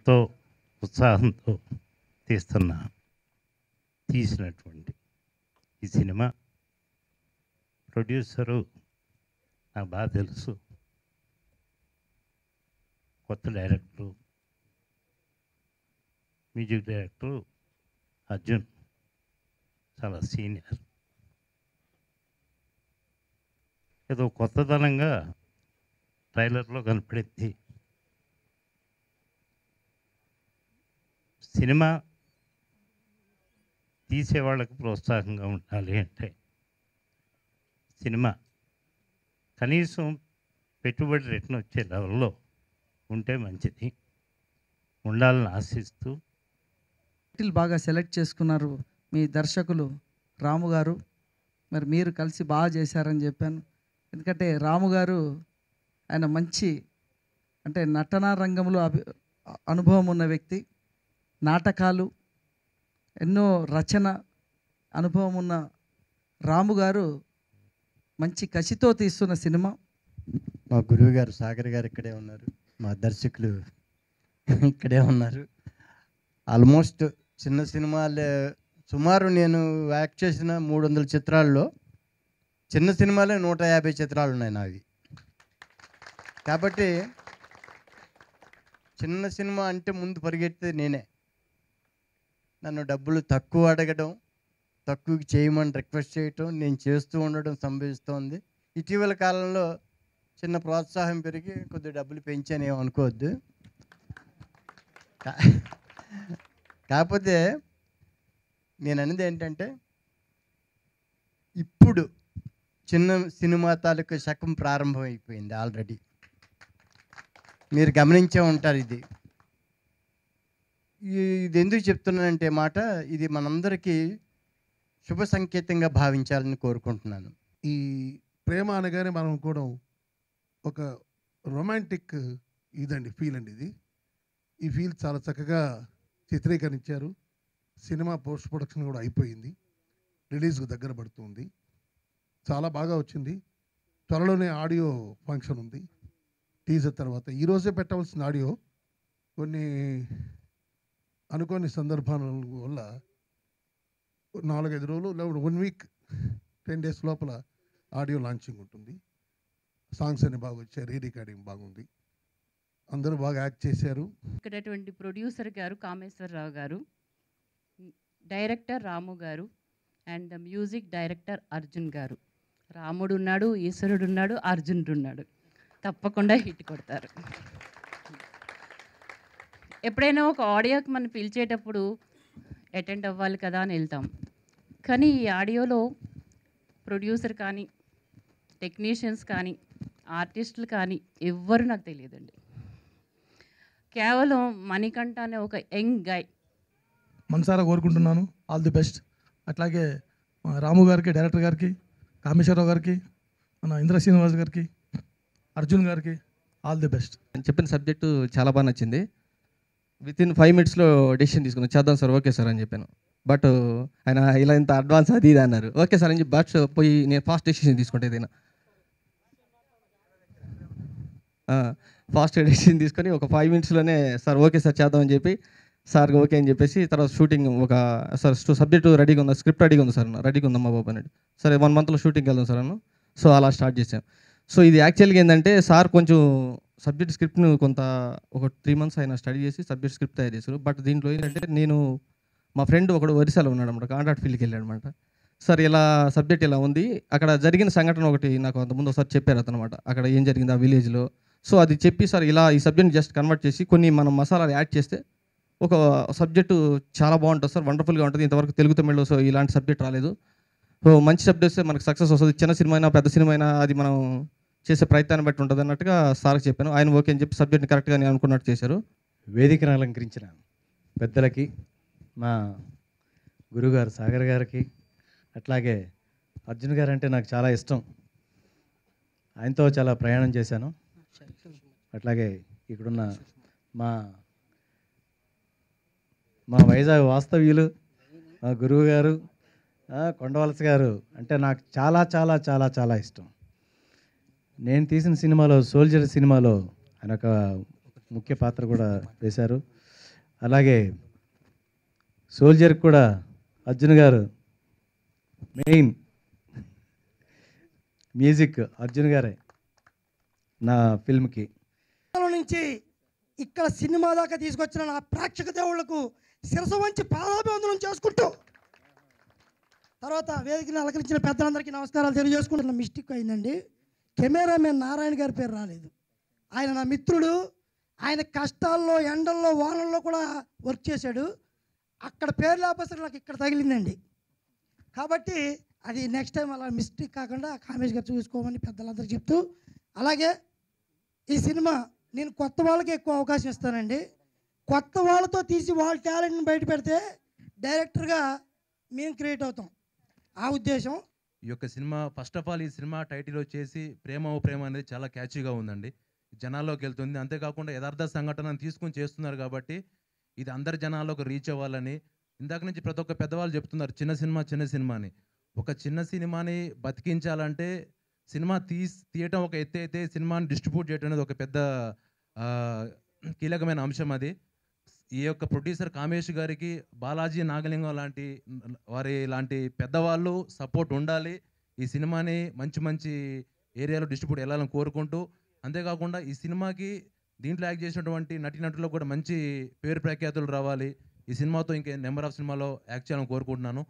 ఎంతో ఉత్సాహంతో తీసినటువంటి ఈ సినిమా ప్రొడ్యూసరు నాకు బాగా తెలుసు, కొత్త డైరెక్టరు, మ్యూజిక్ డైరెక్టరు అర్జున్ చాలా సీనియర్. ఏదో కొత్తదనంగా ట్రైలర్లో కనపడింది. సినిమా తీసేవాళ్ళకి ప్రోత్సాహంగా ఉండాలి అంటే సినిమా కనీసం పెట్టుబడి రిటర్న్ వచ్చే లెవెల్లో ఉంటే మంచిది, ఉండాలని ఆశిస్తూ. టైటిల్ బాగా సెలెక్ట్ చేసుకున్నారు మీ దర్శకులు రాము గారు. మరి మీరు కలిసి బాగా చేశారని చెప్పాను. ఎందుకంటే రాము గారు ఆయన మంచి అంటే నటనా రంగంలో అనుభవం ఉన్న వ్యక్తి. నాటకాలు ఎన్నో రచన అనుభవం ఉన్న రాము గారు మంచి కసితో తీస్తున్న సినిమా. మా గురువు గారు సాగర్ గారు ఇక్కడే ఉన్నారు, మా దర్శకులు ఇక్కడే ఉన్నారు. ఆల్మోస్ట్ చిన్న సినిమాలే సుమారు నేను యాక్ట్ చేసిన 300 చిత్రాల్లో చిన్న సినిమాలే 150 చిత్రాలు ఉన్నాయి నావి. కాబట్టి చిన్న సినిమా అంటే ముందు పరిగెత్తే నేనే. నన్ను డబ్బులు తక్కువ అడగడం, తక్కువకి చేయమని రిక్వెస్ట్ చేయటం, నేను చేస్తూ ఉండడం సంభవిస్తోంది. ఇటీవల కాలంలో చిన్న ప్రోత్సాహం పెరిగి కొద్ది డబ్బులు పెంచాను, ఏమనుకోవద్దు. కాకపోతే నేను అనేది ఏంటంటే ఇప్పుడు చిన్న సినిమా తాలూకు శకం ప్రారంభమైపోయింది ఆల్రెడీ. మీరు గమనించే ఉంటారు. ఇది ఎందుకు చెప్తున్నానంటే మాట, ఇది మనందరికీ శుభ సంకేతంగా భావించాలని కోరుకుంటున్నాను. ఈ ప్రేమ అనగానే మనం కూడా ఒక రొమాంటిక్ ఇదండి, ఫీల్ అండి ఇది. ఈ ఫీల్ చాలా చక్కగా చిత్రీకరించారు. సినిమా పోస్ట్ ప్రొడక్షన్ కూడా అయిపోయింది, రిలీజ్కు దగ్గర పడుతుంది. చాలా బాగా వచ్చింది. త్వరలోనే ఆడియో ఫంక్షన్ ఉంది టీజర్ తర్వాత. ఈరోజే పెట్టవలసిన ఆడియో కొన్ని అనుకోని సందర్భాల వల్ల 4-5 రోజులు, 1 వీక్ 10 డేస్ లోపల ఆడియో లాంచింగ్ ఉంటుంది. సాంగ్స్ అన్ని బాగా వచ్చాయి, రీ రికార్డింగ్ బాగుంది, అందరూ బాగా యాక్ట్ చేశారు. ఇక్కడటువంటి ప్రొడ్యూసర్ గారు కామేశ్వరరావు గారు, డైరెక్టర్ రాము గారు అండ్ మ్యూజిక్ డైరెక్టర్ అర్జున్ గారు. రాముడు ఉన్నాడు, ఈశ్వరుడు ఉన్నాడు, అర్జునుడు ఉన్నాడు. తప్పకుండా హిట్ కొడతారు. ఎప్పుడైనా ఒక ఆడియోకి మనం పిలిచేటప్పుడు అటెండ్ అవ్వాలి కదా అని వెళ్తాం. కానీ ఈ ఆడియోలో ప్రొడ్యూసర్ కానీ, టెక్నీషియన్స్ కానీ, ఆర్టిస్టులు కానీ ఎవ్వరు నాకు తెలియదండి. కేవలం మణికంఠ అనే ఒక యంగ్ గై మనసారా కోరుకుంటున్నాను. All the best. అట్లాగే రాము గారికి, డైరెక్టర్ గారికి, కామేశ్వరరావు గారికి, మన ఇంద్ర శ్రీనివాస్ గారికి, అర్జున్ గారికి ఆల్ ది బెస్ట్. చెప్పిన సబ్జెక్టు చాలా బాగా నచ్చింది. వితిన్ 5 minutesలో డెసిషన్ తీసుకున్నాను, చేద్దాం సార్, ఓకే సార్ అని చెప్పాను. బట్ ఆయన ఇలా ఇంత అడ్వాన్స్ అది ఇది అన్నారు. ఓకే సార్ అని చెప్పి బట్ పోయి నేను ఫాస్ట్ డెసిషన్ తీసుకుంటే ఏదైనా ఫాస్ట్ డెసిషన్ తీసుకొని ఒక 5 minutesలోనే సార్ ఓకే సార్ చేద్దామని చెప్పి సార్ ఓకే అని చెప్పేసి తర్వాత షూటింగ్ ఒక సార్ సబ్జెక్టు రెడీగా ఉందా, స్క్రిప్ట్ రెడీగా ఉంది సార్, రెడీగా ఉందమ్మా బాబు అన్నాడు. సరే 1 monthలో షూటింగ్కి వెళ్దాం సార్ అన్న. సో అలా స్టార్ట్ చేసాం. సో ఇది యాక్చువల్గా ఏంటంటే సార్ కొంచెం సబ్జెక్ట్ స్క్రిప్ట్ను కొంత ఒక 3 months ఆయన స్టడీ చేసి సబ్జెక్ట్ స్క్రిప్ట్ తయారు చేశారు. బట్ దీంట్లో ఏంటంటే నేను మా ఫ్రెండ్ ఒకడు ఒరిస్సాలో ఉన్నాడు అనమాట, కాంట్రాక్ట్ ఫీల్డ్కి వెళ్ళాడు అనమాట. సార్ ఇలా సబ్జెక్ట్ ఇలా ఉంది, అక్కడ జరిగిన సంఘటన ఒకటి నాకు అంతకుముందు ఒకసారి చెప్పారు అతనమాట, అక్కడ ఏం జరిగింది ఆ విలేజ్లో. సో అది చెప్పి సార్ ఇలా ఈ సబ్జెక్ట్ని జస్ట్ కన్వర్ట్ చేసి కొన్ని మనం మసాలాలు యాడ్ చేస్తే ఒక సబ్జెక్టు చాలా బాగుంటుంది సార్, వండర్ఫుల్గా ఉంటుంది. ఇంతవరకు తెలుగు తమిళ్లో సో ఇలాంటి సబ్జెక్ట్ రాలేదు. సో మంచి సబ్జెక్ట్ వస్తే మనకు సక్సెస్ వస్తుంది. చిన్న సినిమా అయినా పెద్ద సినిమా అయినా అది మనం చేసే ప్రయత్నాన్ని బట్టి ఉంటుంది అన్నట్టుగా సార్కి చెప్పాను. ఆయన ఓకే అని చెప్పి సబ్జెక్ట్ని కరెక్ట్గా నేను అనుకున్నట్టు చేశారు. వేదికను అలంకరించిన పెద్దలకి, మా గురుగారు సాగర్ గారికి, అట్లాగే అర్జున్ గారు అంటే నాకు చాలా ఇష్టం, ఆయనతో చాలా ప్రయాణం చేశాను. అట్లాగే ఇక్కడున్న మా వైజాగ్ వాస్తవ్యులు, మా గురువు గారు కొండవలస గారు అంటే నాకు చాలా చాలా చాలా చాలా ఇష్టం. నేను తీసిన సినిమాలో సోల్జర్ సినిమాలో ఆయన ఒక ముఖ్య పాత్ర కూడా వేశారు. అలాగే సోల్జర్ కూడా అర్జున్ గారు మెయిన్ మ్యూజిక్ అర్జున్ గారే నా ఫిల్మ్కి. నుంచి ఇక్కడ సినిమా దాకా తీసుకొచ్చిన నా ప్రేక్షక దేవుళ్లకు శిరస వంచి పాదాభివందనం చేసుకుంటూ తర్వాత వేదికను అలంకరించిన పెద్దలందరికీ నమస్కారాలు తెలియజేసుకుంటున్న మిస్టేక్ అయిందండి. కెమెరామెన్ నారాయణ గారి పేరు రాలేదు. ఆయన నా మిత్రుడు. ఆయన కష్టాల్లో ఎండల్లో వానల్లో కూడా వర్క్ చేశాడు. అక్కడ పేరు లేకపోతే నాకు ఇక్కడ తగిలిందండి. కాబట్టి అది నెక్స్ట్ టైం అలా మిస్టేక్ కాకుండా కామేష్ గారు చూసుకోమని పెద్దలందరూ చెప్తూ, అలాగే ఈ సినిమా నేను కొత్త వాళ్ళకి ఎక్కువ అవకాశం ఇస్తానండి. కొత్త వాళ్ళతో తీసి వాళ్ళ టాలెంట్ని బయట పెడితే డైరెక్టర్గా మేము క్రియేట్ అవుతాం. ఆ ఉద్దేశం. ఈ యొక్క సినిమా ఫస్ట్ ఆఫ్ ఆల్ ఈ సినిమా టైటిల్ వచ్చేసి ప్రేమ ఓ ప్రేమ అనేది చాలా క్యాచీగా ఉందండి. జనాల్లోకి వెళ్తుంది. అంతేకాకుండా యథార్థ సంఘటనను తీసుకొని చేస్తున్నారు కాబట్టి ఇది అందరి జనాల్లోకి రీచ్ అవ్వాలని. ఇందాక నుంచి ప్రతి ఒక్క పెద్దవాళ్ళు చెప్తున్నారు చిన్న సినిమా అని. ఒక చిన్న సినిమాని బతికించాలంటే సినిమా తీయటం ఒక ఎత్తే అయితే సినిమాని డిస్ట్రిబ్యూట్ చేయడం అనేది ఒక పెద్ద కీలకమైన అంశం. అది ఈ యొక్క ప్రొడ్యూసర్ కామేష్ గారికి బాలాజీ నాగలింగం లాంటి పెద్దవాళ్ళు సపోర్ట్ ఉండాలి. ఈ సినిమాని మంచి ఏరియాలో డిస్ట్రిబ్యూట్ వెళ్ళాలని కోరుకుంటూ, అంతేకాకుండా ఈ సినిమాకి దీంట్లో యాక్ట్ చేసినటువంటి నటీనటులకు కూడా మంచి పేరు ప్రఖ్యాతులు రావాలి. ఈ సినిమాతో ఇంకా నెంబర్ ఆఫ్ సినిమాలో యాక్ట్ చేయాలని కోరుకుంటున్నాను.